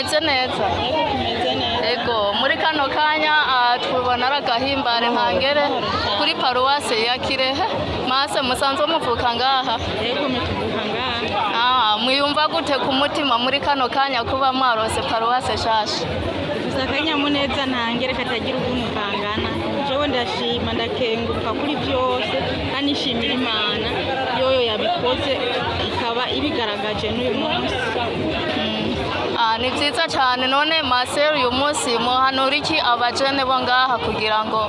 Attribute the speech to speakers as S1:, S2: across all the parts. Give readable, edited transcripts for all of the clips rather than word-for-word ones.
S1: mumeze neza ego muri kano kanya twubona aragahimbare ntangere kuri paruwase ya Kirehe mase musanzwe muvuka ngaha
S2: yego mutuvuka ngaha
S1: mwiyumva gute ku mutima muri kano kanya kuba mwarose paruwase shasha
S2: akanyamuneza ntangere katagira ukuntu kangana jewe ndashima ndakenguruka kuri byose kanishimira Imana yoyo yabikoze ikaba ibigaragaje n'uyu munsi
S1: ni byiza cyane none Marcel uyu munsi muhanura iki abajene bo ngaha kugira ngo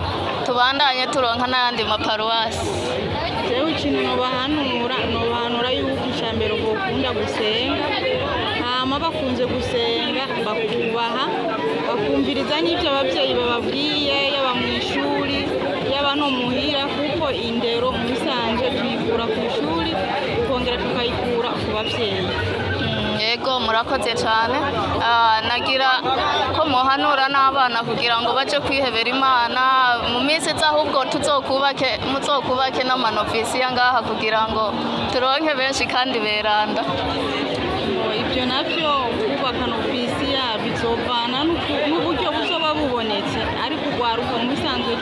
S1: tubandanye turonka n'ayandi maparuwasi
S2: jewe ikintu nobahanura yuko icambere bokunda gusenga hama bakunze gusenga bakubaha bakumviriza n'ibyo ababyeyi bababwiye yaba mu ishuri yaba no muhira kuko indero musanzwe tuyikura ku ishuri tukongera tukayikura ku babyeyi
S1: yego murakoze cyane nagira ko muhanura n'abana kugira ngo baje kwihebera Imana mu minsi ahubwo muzokubake n'amanovisi ngaha kugira ngo turonke benshi kandi beranda
S2: ibyo navyo kubaka novisi bizovana n'uburyo buzoba bubonetse ariko urwaruka mu bisanzwe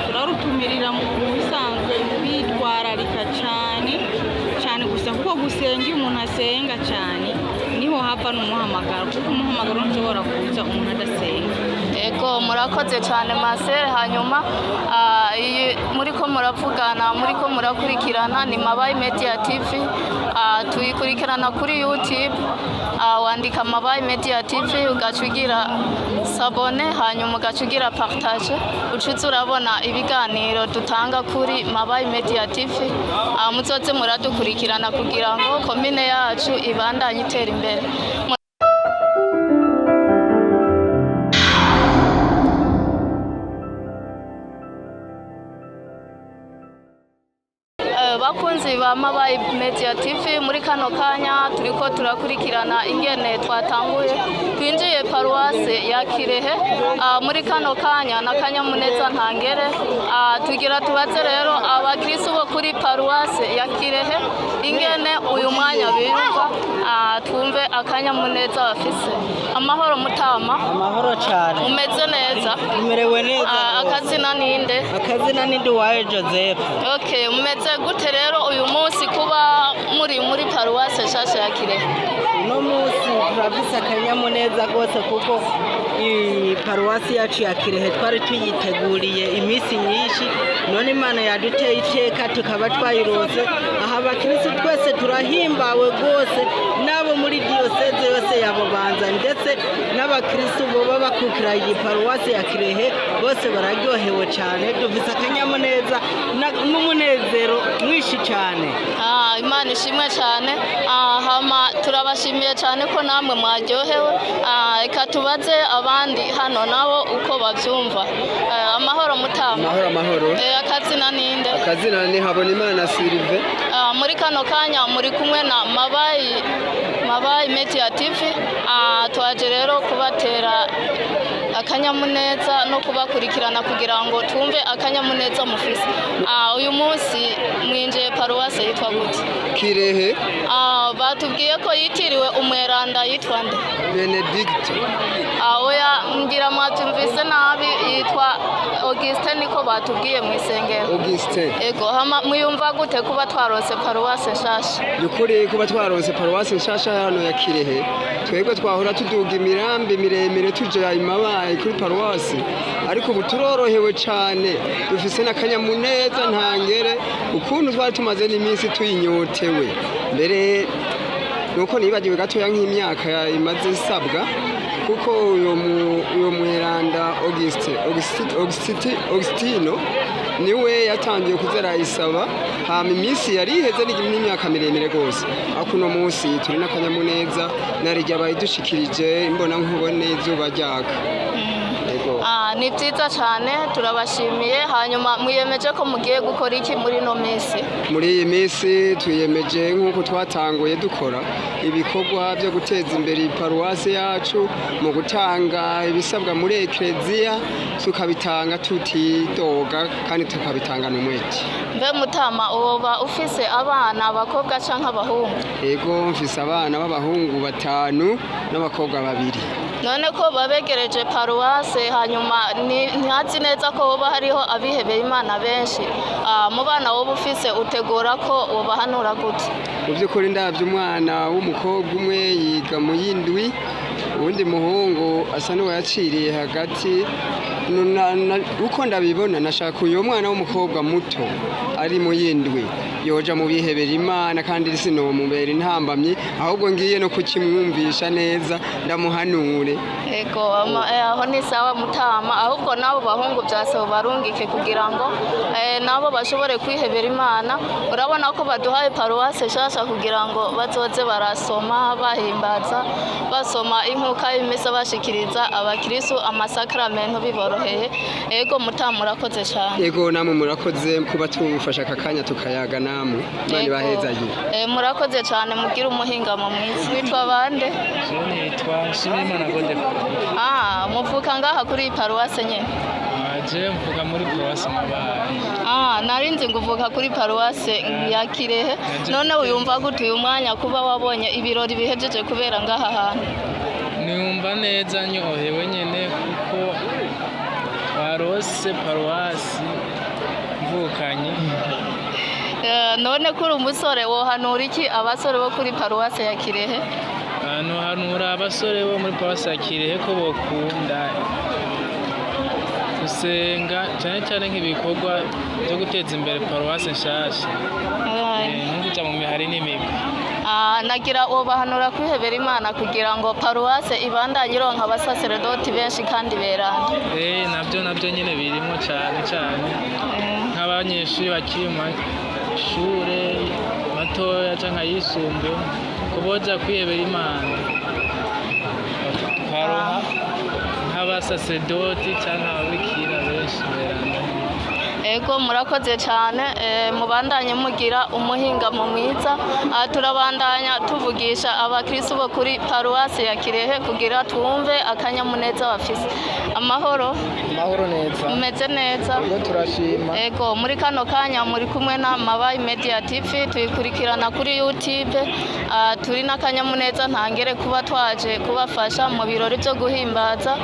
S2: turarutumirira mu bisanzwe bitwararika cyane gusa kuko gusenga iyo umuntu asenga cyane niho hava n'umuhamagaro kuko umuhamagaro ntushobora kuza umuntu adasenga
S1: yego murakoze cyane Marcel hanyuma muri ko muravugana muri ko murakurikirana ni Mabayi Media TV tuyikurikirana kuri YouTube wandika Mabayi Media TV ugacugira sabone hanyuma ugacugira partage ucuza urabona ibiganiro dutanga kuri Mabayi Media TV muzoze muradukurikirana kugira ngo komine yacu ibandanye itera imbere bakunzi ba Mabayi Media TV muri kano kanya turiko turakurikirana ingene twatanguye twinjiye paruwase ya Kirehe muri kano kanya n'akanyamuneza ntangere tugira tubaze rero abakristo bo kuri paruwase ya Kirehe ingene uyu mwanya biyumva twumve akanyamuneza bafise amahoro mutama
S3: amahoro cyane
S1: umeze neza
S3: umerewe neza
S1: akazina ninde
S3: wawe Joseph
S1: okay umeze gute rero uyu munsi kuba muri paruwase shasha ya Kirehe
S3: uno munsi turafise akanyamuneza rwose kuko paruwasi yacu ya Kirehe twari tuyiteguriye iminsi myinshi none Imana yaduteye iteka tukaba twayirose aha abakristo twese turahimbawe rwose nabo muri diyoseze yose yabobanza ndetse n'abakristo boba bakukira iyi paruwasi ya Kirehe bose bararyohewe cyane dufise akanyamuneza n'umunezero mwinshi cyane
S1: Imana ishimwe cyane hama turabashimiye cyane ko namwe mwaryohewe reka tubaze abandi hano nabo uko bavyumva amahoro mutama
S4: amahoro
S1: akazina ninde
S4: akazina ni Habonimana Sylve
S1: muri kano kanya muri kumwe na Mabayi Media TV twaje rero kubatera akanyamuneza no kubakurikirana kugira ngo twumve akanyamuneza mufise uyu munsi mwinjiye paruwase yitwa gute
S4: Kirehe
S1: batubwiye ko yitiriwe umweranda yitwa nde
S4: Benedict
S1: oya ngira mwatumvise nabi yitwa Augustin niko batubwiye mu isengero
S4: Augustin
S1: ego mwiyumva gute kuba twarose paruwase nshasha
S4: yukuri kuba twarose paruwase nshasha hano ya Kirehe twebwe twahora tuduga imirambi miremire tuje Mabayi kuri paruwase ariko ubu turorohewe cyane dufise n'akanyamuneza ntangere ukuntu twari tumaze n'iminsi tuyinyotewe mbere nuko nibagiwe gatoya nk'imyaka imaze isabwa kuko uyo mweranda Augustino niwe yatangiye kuzera isaba hama iminsi yari iheze n'imyaka miremire rwose akuno munsi turi n'akanyamuneza narijya bayidushikirije imbona nkubone izuba ryaka
S1: ni byiza cyane turabashimiye. Hanyuma mwiyemeje ko mugiye gukora iki muri ino minsi?
S4: Muri iyi minsi twiyemeje nk'uko twatanguye dukora ibikorwa byo guteza imbere iparuwasi yacu mu gutanga ibisabwa muri ekleziya, tukabitanga tutidoga kandi tukabitangana umwete.
S1: Mbe Mutama, uba ufise abana abakobwa canke abahungu?
S4: Yego, mfise abana b'abahungu 5 n'abakobwa 2.
S1: None ko babegereje paruwase, hanyuma ntihazi neza ko hoba hariho abihebeye Imana benshi, mu bana woba ufise utegura ko wobahanura gute?
S4: Mu by'ukuri ndabye umwana w'umukobwa umwe yiga mu y'indwi, uwundi muhungu asa n'uwayaciriye hagati. Uko ndabibona nashaka uyu mwana w'umukobwa muto ari mu y'indwi yoja mu bihebera Imana, kandi sinomubera intambamyi, ahubwo ngiye no kukimwumvisha neza ndamuhanure.
S1: Ego, aho ni sawa Mutama, ahubwo nabo bahungu byasaba barungike kugira ngo nabo bashobore kwihebera Imana. Urabona ko baduhaye paruwase shasha kugira ngo bazoze barasoma bahimbaza, basoma inkuka y'imisa, bashikiriza abakristo amasakramento biboroheye. Ego Mutama, murakoze cyane.
S4: Yego, namwe murakoze kuba tubufasha akakanya tukayaga namwe. Mani bahezaye.
S1: Murakoze cyane, mugira umuhingamo mwiza. Witwa bande?
S5: Nitwa Shimimana Godefroid.
S1: Muvuka ngaha kuri paruwase nyene?
S5: Je mvuka muri paruwase Mabayi.
S1: Narinzi nguvuka kuri paruwase ya Kirehe. None uyumva gute uyu mwanya kuba wabonye ibirori bihejeje kubera ngaha hantu?
S5: Niyumva neza nyohewe nyene kuko barose paruwasi mvukanye.
S1: None kuri umusore wohanura iki abasore bo kuri paruwase ya Kirehe?
S5: Nohanura abasore bo muri paruwase ya Kirehe ko bokunda gusenga cyane cyane nk'ibikorwa byo guteza imbere paruwase nshasha, nk'ukuja mu mihari n'imigwi.
S1: Nagira wobahanura kwihebera Imana kugira ngo paruwase ibandanye ironka abasaseredoti benshi kandi beranda.
S5: Nabyo nyine birimo cyane nk'abanyeshuri bakiri mu mashure matoya cyangwa ayisumbuye, ko boja kwihebera Imana tukaronka nk'abasaseredoti cyangwa ababikira benshi beranda.
S1: Ego, murakoze cyane, mubandanye mugira umuhingamo mwiza. Turabandanya tuvugisha abakristo bo kuri paruwase ya Kirehe kugira twumve akanyamuneza bafise. Amahoro
S6: neza.
S1: Mumeze neza?
S6: Ubwo turashima.
S1: Ego, muri kano kanya muri kumwe na Mabayi Media TV, tuyikurikirana kuri YouTube. Turi n'akanyamuneza ntangere kuba twaje kubafasha mu birori byo guhimbaza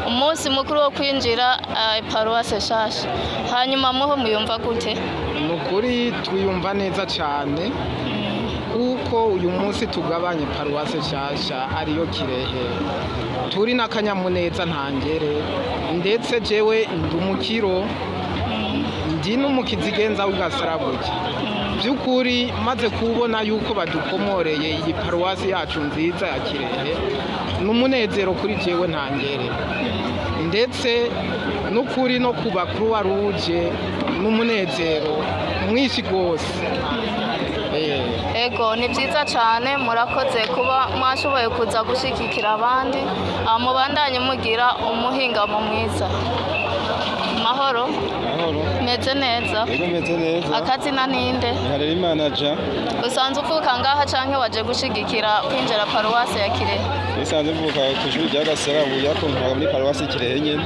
S1: umunsi mukuru wo kwinjira paruwase shasha. Hanyuma muho muyumva gute?
S6: Nukuri twiyumva neza cyane kuko uyu munsi tugabanye paruwase shasha ariyo Kirehe. Turi n'akanyamuneza ntangere, ndetse jewe ndi umukiro, ndi n'umukizigenza w'Igasarabuye. By'ukuri maze kubona yuko badukomoreye iyi paruwasi yacu nziza ya Kirehe, n'umunezero kuri jewe ntangere, ndetse n'ukuri no kuba Croix Rouge n'umunezero mwinshi rwose.
S1: Ego, ni byiza cyane, murakoze kuba mwashoboye kuza gushigikira abandi. Mubandanye mugira umuhingamo mwiza. Mahoro? Meze neza?
S7: Ego, meze neza.
S1: Akazina ninde?
S7: Harerimana Jean.
S1: Usanzwe uvuka ngaha canke waje gushigikira kwinjira paruwase ya Kirehe?
S7: Nisanzwe mvuka ku ishuri rya Gasarabuye, ariko mvuka muri paruwasi Kirehe nyene.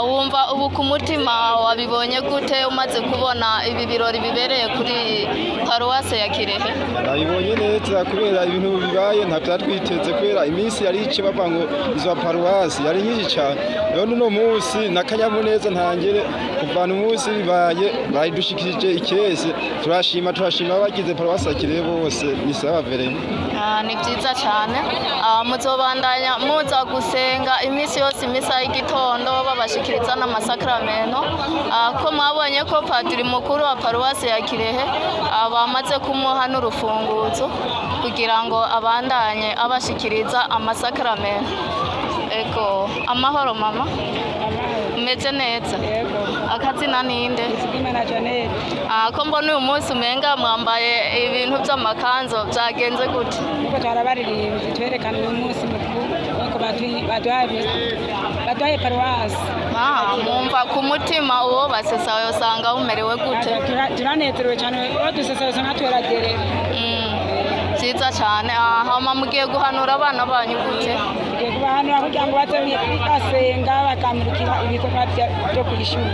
S1: Wumva ubu ku mutima wabibonye gute umaze kubona ibi birori bibereye kuri paruwase ya Kirehe?
S7: Nabibonye neza kubera ibintu bibaye ntabyo twiteze, kubera iminsi yari ice bava ngo izo paruwasi yari nyinshi cyane. None uno munsi n'akanyamuneza ntangere kuvana umunsi bibaye bayidushikirije ikese. Turashima abagize paruwasi ya Kirehe bose, ni sawa verema.
S1: Ni byiza cyane. Muzobandanya muza gusenga iminsi yose, imisa y'igitondo babashikiriza n'amasakramento. Ko mwabonye ko padiri mukuru wa paruwasi ya Kirehe bamaze kumuha n'urufunguzo kugira ngo abandanye abashikiriza amasakramento. Ego, amahoro mama. Umeze neza.
S8: Yego.
S1: Akazina ninde?
S8: Izigimana Janet.
S1: Ko mbona uyu munsi umenga mwambaye ibintu by'amakanzu byagenze gute?
S8: Nuko twarabaririmbye twerekana uyu munsi mukuru nuko baduhaye paruwasi.
S1: Mwumva ku mutima uwo basesa yosanga umerewe gute?
S8: Turanezerewe cyane uwo dusesa usanga tweragereye.
S1: Byiza cyane. Hama mugiye guhanura abana banyu gute?
S8: Tugiye kubahanura kugira ngo baze basenga bakamurikira ibikorwa byo ku ishuri.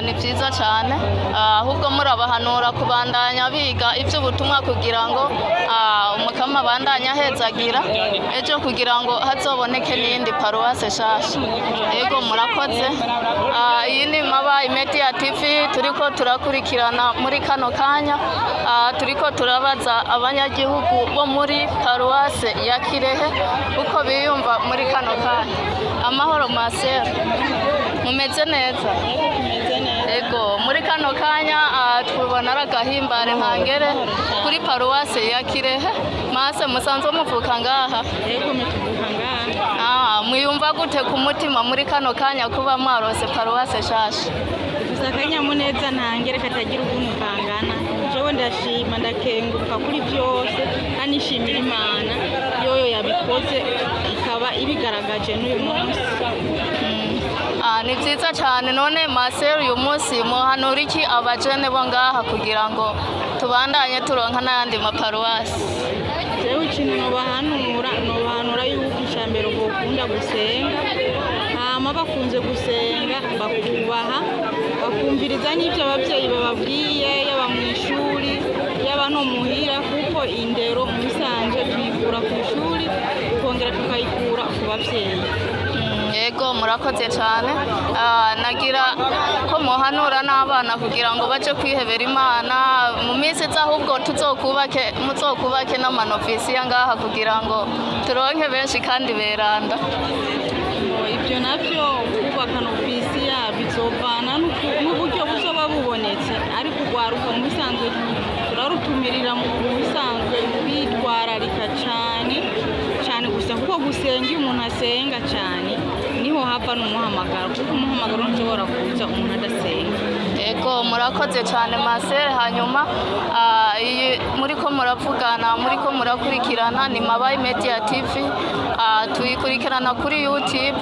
S1: Ni byiza cyane, ahubwo murabahanura kubandanya biga iby'ubutumwa kugira ngo umukama abandanya ahezagira ejo kugira ngo hazoboneke n'iyindi paruwase nshasha. Yego murakoze. Iyi ni Mabayi Media TV turiko turakurikirana muri kano kanya, turiko turabaza abanyagihugu bo muri paruwase ya Kirehe uko biyumva muri kano kanya. Amahoro masera, mumeze neza? Ego, muri kano kanya tubona ari agahimbare ntangere kuri paruwase ya Kirehe. Mase musanzwe muvuka ngaha?
S2: Yego mutuvuka ngaha.
S1: Mwiyumva gute ku mutima muri kano kanya kuba mwarose paruwase nshasha?
S2: Gusa akanyamuneza ntangere katagira ukuntu kangana. Jewe ndashima ndakenguruka kuri byose kandi nshimira Imana yoyo yabikoze ikaba ibigaragaje n'uyu munsi. Ni byiza cyane. None masera uyu munsi muhanura iki abajene bo ngaha kugira ngo tubandanye turonka n'ayandi maparuwasi? Jewe ikintu nobahanura yuko icambere bokunda gusenga, hama bakunze gusenga bakubaha bakumviriza n'ibyo ababyeyi bababwiye, yaba mu ishuri yaba no muhira, kuko indero mu bisanzwe tuyikura ku ishuri tukongera tukayikura ku babyeyi. Yego murakoze cyane. Nagira ko muhanura n'abana kugira ngo bace kwihebera Imana mu minsi iza, ahubwo muzokubake n'amanovisiya ngaha kugira ngo turonke benshi kandi beranda. Ibyo nabyo kubaka novisiya bizovana n'uburyo buzoba bubonetse, ariko urwaruka mu bisanzwe turarutumirira mu bisanzwe bitwararika cyane gusa, kuko gusenga iyo umuntu asenga cyane niho hava n'umuhamagaro, kuko umuhamagaro ntushobora kuza umuntu adasenga. Ego murakoze cyane masere. Hanyuma muriko muravugana, muriko murakurikirana ni Mabayi Media TV, tuyikurikirana kuri YouTube,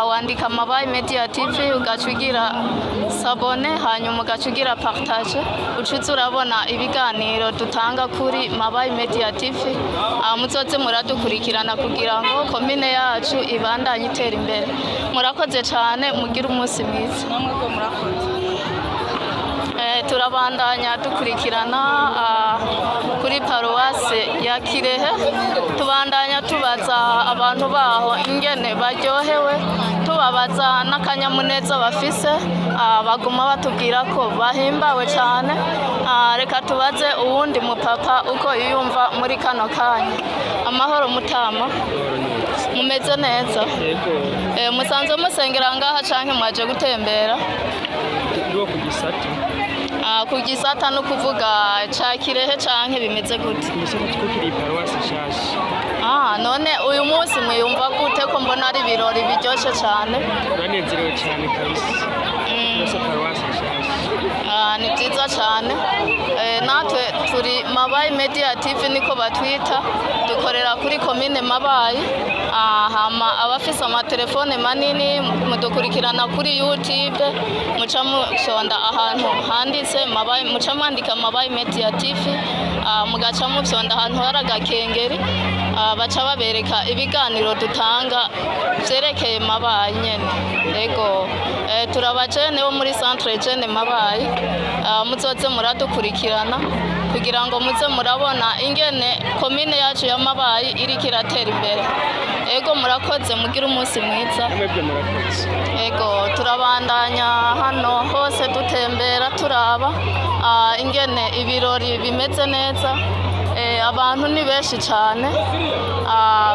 S2: wandika Mabayi Media TV ugacugira sabone, hanyuma ugacugira partage, ucuza urabona ibiganiro dutanga kuri Mabayi Media TV. Muzoze muradukurikirana kugira ngo komine yacu ibandanye itera imbere. Murakoze cyane, mugire umunsi mwiza. Namwe ko murakoze. Turabandanya dukurikirana kuri paruwase ya Kirehe, tubandanya tubaza abantu baho ingene baryohewe, tubabaza n'akanyamuneza bafise, baguma batubwira ko bahimbawe cyane. Reka tubaze uwundi mupapa uko yiyumva muri kano kanya. Amahoro mutama, mumeze neza? Musanzwe musengera ngaha canke mwaje gutembera?
S9: Ku Gisata.
S1: Ku Gisata no kuvuga ca Kirehe canke bimeze gute?
S9: Gisata ko kiri paruwasi nshasha.
S1: None uyu munsi mwiyumva gute ko mbona ari ibirori biryoshe cyane?
S9: Turanezerewe cyane kabisa. Yose paruwasi nshasha.
S1: Ni byiza cyane. Natwe turi Mabayi Media TV niko batwita, dukorera kuri komine Mabayi. Hama abafise amatelefone manini mudukurikirana kuri YouTube, muca mushonda ahantu handitse Mabayi, muca mwandika Mabayi Media TV, mugaca mushonda ahantu hari agakengeri, baca babereka ibiganiro dutanga vyerekeye Mabayi nyene. Ego turabajene bo muri Centre Jeune Mabayi, muzoze muradukurikirana kugira ngo muze murabona ingene komine yacu ya Mabayi iriko iratera imbere. Ego murakoze, mugire umunsi mwiza. Ego turabandanya hano hose dutembera turaba ingene ibirori bimeze neza. Abantu ni benshi cyane,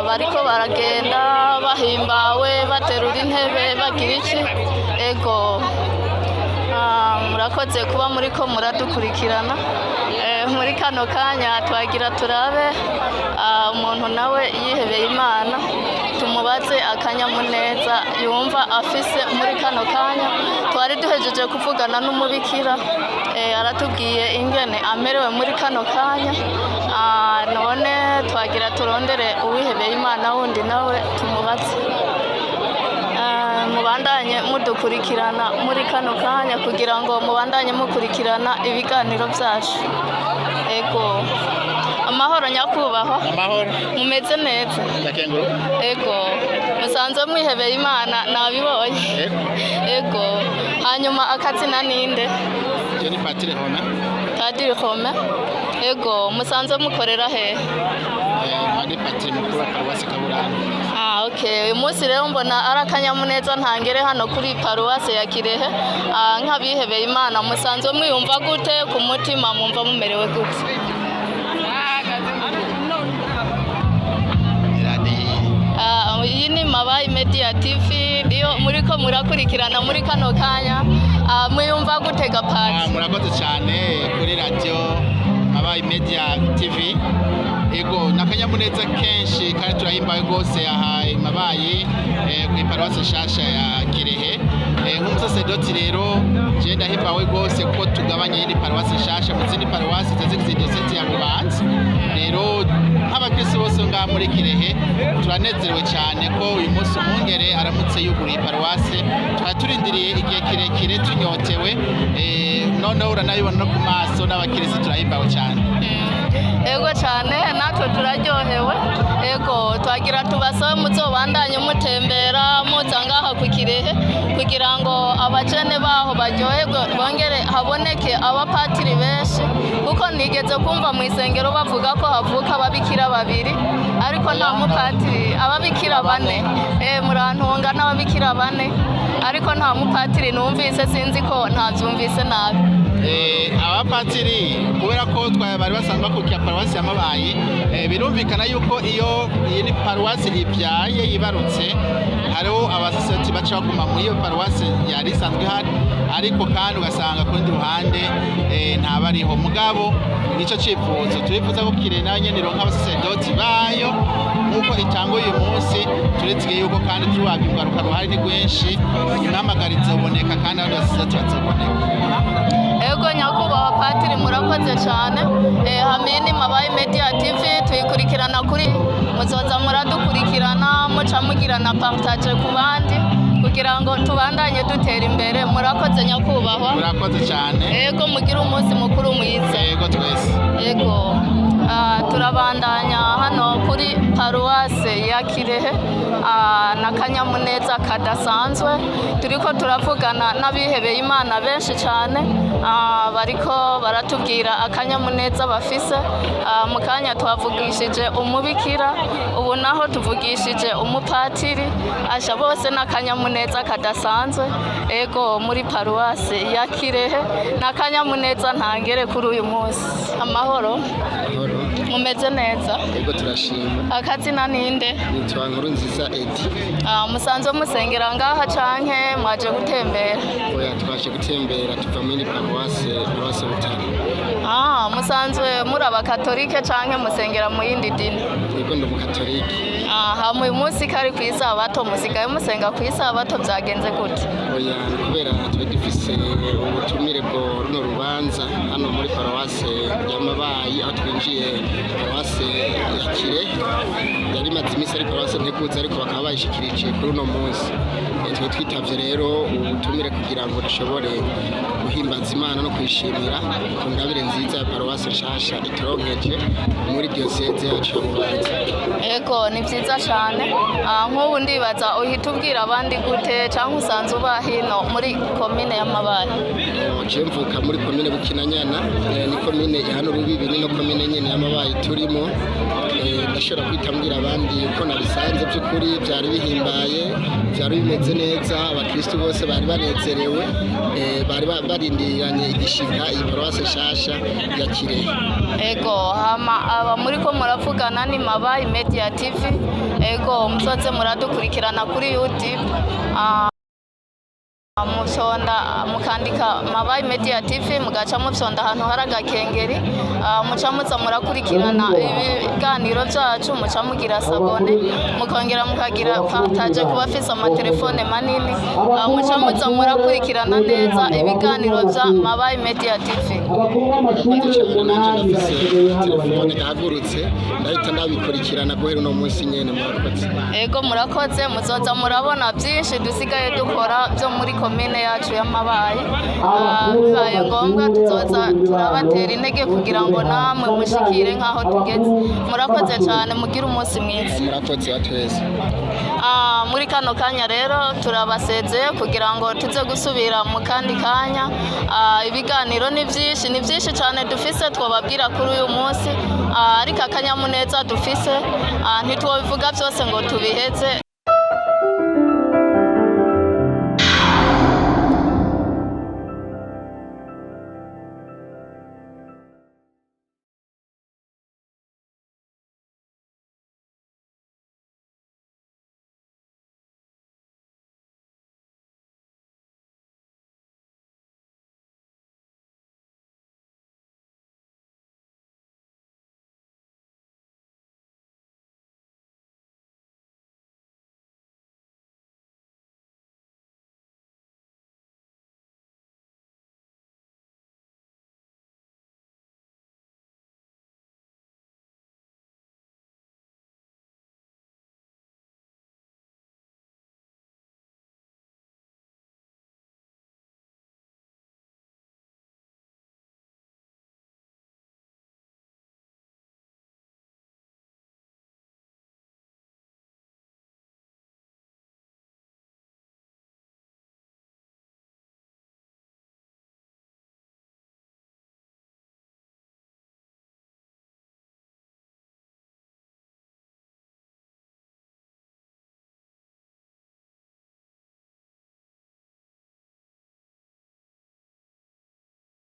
S1: bariko baragenda bahimbawe, baterura intebe, bagira iki. Ego murakoze kuba muriko muradukurikirana. Muri kano kanya twagira turabe umuntu nawe yihebeye Imana tumuba tumubaze akanyamuneza yumva afise muri kano kanya. Twari duhejeje kuvugana n'umubikira aratubwiye ingene amerewe muri kano kanya. None twagira turondere uwihebeye Imana wundi nawe tumubaze. Mubandanye mudukurikirana muri kano kanya kugira ngo mubandanye mukurikirana ibiganiro byacu. Ego amahoro nyakubahwa.
S10: Amahoro.
S1: Mumeze neza.
S10: Ndakenguru.
S1: Ego musanzwe mwihebeye Imana nabibonye. Ego hanyuma akazina ninde?
S10: Je ni Patire Home.
S1: Padiri Home. Ego musanzwe mukorera he?
S10: Ndi Patire mukuru wa Paruwasi Kaburana.
S1: Okay, uyu munsi rero mbona ari akanyamuneza ntangere hano kuri Paruwasi ya Kirehe. Nk'abihebeye Imana musanzwe mwiyumva gute ku mutima, mwumva mumerewe gute? Iyi ni Mabayi Media TV niyo muriko murakurikirana muri kano kanya. Mwiyumva gute Gapati?
S10: Murakoze cyane kuri radio Mabayi Media TV. Ego nakanyamuneza kenshi kandi turahimbaye gose yahaye Mabayi ku Paruwasi nshasha ya Kirehe. Nk'umusasedoti rero je ndahimbawe gose kuko tugabanye indi Paruwasi nshasha mu zindi Paruwasi z'Diocese ya Bubanza. Rero nk'abakristo bose ngaha muri Kirehe turanezerewe cyane ko uyu munsi umwungere aramutse yuguriye Paruwasi. Turindiriye igihe kirekire tunyotewe. Noneho uranabibona no ku maso n'abakristo turahimbawe cyane.
S1: Ego cyane natwe turaryohewe. Ego twagira tubasabe muzobandanye mutembera muza ngaha ku Kirehe kugira ngo abajene baho baryoherwe bongere haboneke abapatiri benshi, kuko nigeze kumva mu isengero bavuga ko havuka ababikira babiri ariko nta mupatiri, ababikira bane. Murantunga n'ababikira bane ariko nta mupatiri numvise, sinzi ko ntazumvise nabi.
S10: Abapatiri kubera ko bari basanzwe bakurikiye Paruwasi ya Mabayi, birumvikana yuko iyo iyi ni Paruwasi ibyaye yibarutse hariho abasaseti baca baguma muri iyo Paruwasi yari isanzwe ihari, ariko kandi ugasanga ku rundi ruhande ntabariho. Mugabo nicyo cyifuzo turifuza ko Kirehe nayo nyene ironka abasasedoti bayo nk'uko itangwa uyu munsi. Turetse yuko kandi turabye ingaruka ruhari ni rwinshi, impamagarizo zoboneka kandi abandi basasedoti bazoboneka.
S1: Ego nyakubahwa Patiri murakoze cyane. Hamwe ni Mabayi Media TV tuyikurikirana kuri, muzoza muradukurikirana muca mugirana partage ku bandi kugira ngo tubandanye dutera imbere. Murakoze nyakubahwa.
S10: Murakoze cyane.
S1: Ego mugira umunsi mukuru mwiza.
S10: Ego twese.
S1: Ego turabandanya hano kuri Paruwasi ya Kirehe na kanyamuneza kadasanzwe. Turiko turavugana n'abihebeye Imana benshi cyane, bariko baratubwira akanyamuneza bafise. Mu kanya twavugishije umubikira, ubu naho tuvugishije umupatiri, asha bose n'akanyamuneza kadasanzwe. Ego muri Paruwasi ya Kirehe n'akanyamuneza ntangere kuri uyu munsi. Amahoro. Mumeze neza?
S11: Ego turashima.
S1: Akazina ninde?
S11: Nitwa Nkurunziza Edi.
S1: Musanzwe musengera ngaha canke mwaje gutembera?
S11: Oya twaje gutembera tuva muri Paruwasi Butare.
S1: Musanzwe muri abakatolike canke musengera mu yindi dini?
S11: Ego ndi umukatolike.
S1: Mu munsi kari ku isabato musigaye musenga ku isabato byagenze gute?
S11: Oya kubera twe dufise ubutumire bwo runo rubanza hano muri Paruwasi ya Mabayi, aho twinjiye Paruwasi ya Kirehe yari maze iminsi ari Paruwasi ntekuze, ariko bakaba bayishikirije kuri uno munsi. Twe twitavye rero ubutumire kugira ngo dushobore guhimbaza Imana no kwishimira ku ngabire nziza ya Paruwasi nshasha ituronkeje muri Diocese yacu ya Bubanza.
S1: Ego ni vyiza cyane. Nk'ubu ndibaza uhita ubwira abandi gute cyangwa usanzwe uba hino muri komine ya Mabayi?
S11: Je mvuka muri komine Bukinanyana, ni komine ya hano Rubibi, ni no komine nyene ya Mabayi turimo. Ndashobora kwitambwira abandi uko nabisanze by'ukuri byari bihimbaye, byari bimeze neza. Abakristo bose bari banezerewe, bari barindiranye igishika iyi Paruwasi nshasha ya Kirehe.
S1: Ego aba muri ko muravugana ni Mabayi Media TV. Ego muzoze muradukurikirana kuri YouTube. musonda mukandika Mabayi Media TV mugaca musonda ahantu hari agakengeri muca muza murakurikirana ibiganiro byacu muca mugira sabone mukongera mukagira partage ku bafise amatelefone manini muca muza murakurikirana neza ibiganiro bya Mabayi Media TV.
S11: telefone gahagurutse ndahita ndabikurikirana guhera uno munsi nyene murakoze.
S1: Ego murakoze muzoza murabona byinshi dusigaye dukora byo muri komine yacu y'Amabayi. Bibaye ngombwa tuzoza turabatera intege kugira ngo namwe mushikire nkaho tugeze. Murakoze cyane mugira umunsi mwiza.
S11: Murakoze watwese.
S1: Muri kano kanya rero turabasezeye kugira ngo tuze gusubira mu kandi kanya. Ibiganiro ni byinshi cyane dufise twababwira kuri uyu munsi, ariko akanyamuneza dufise ntitwobivuga byose ngo tubiheze.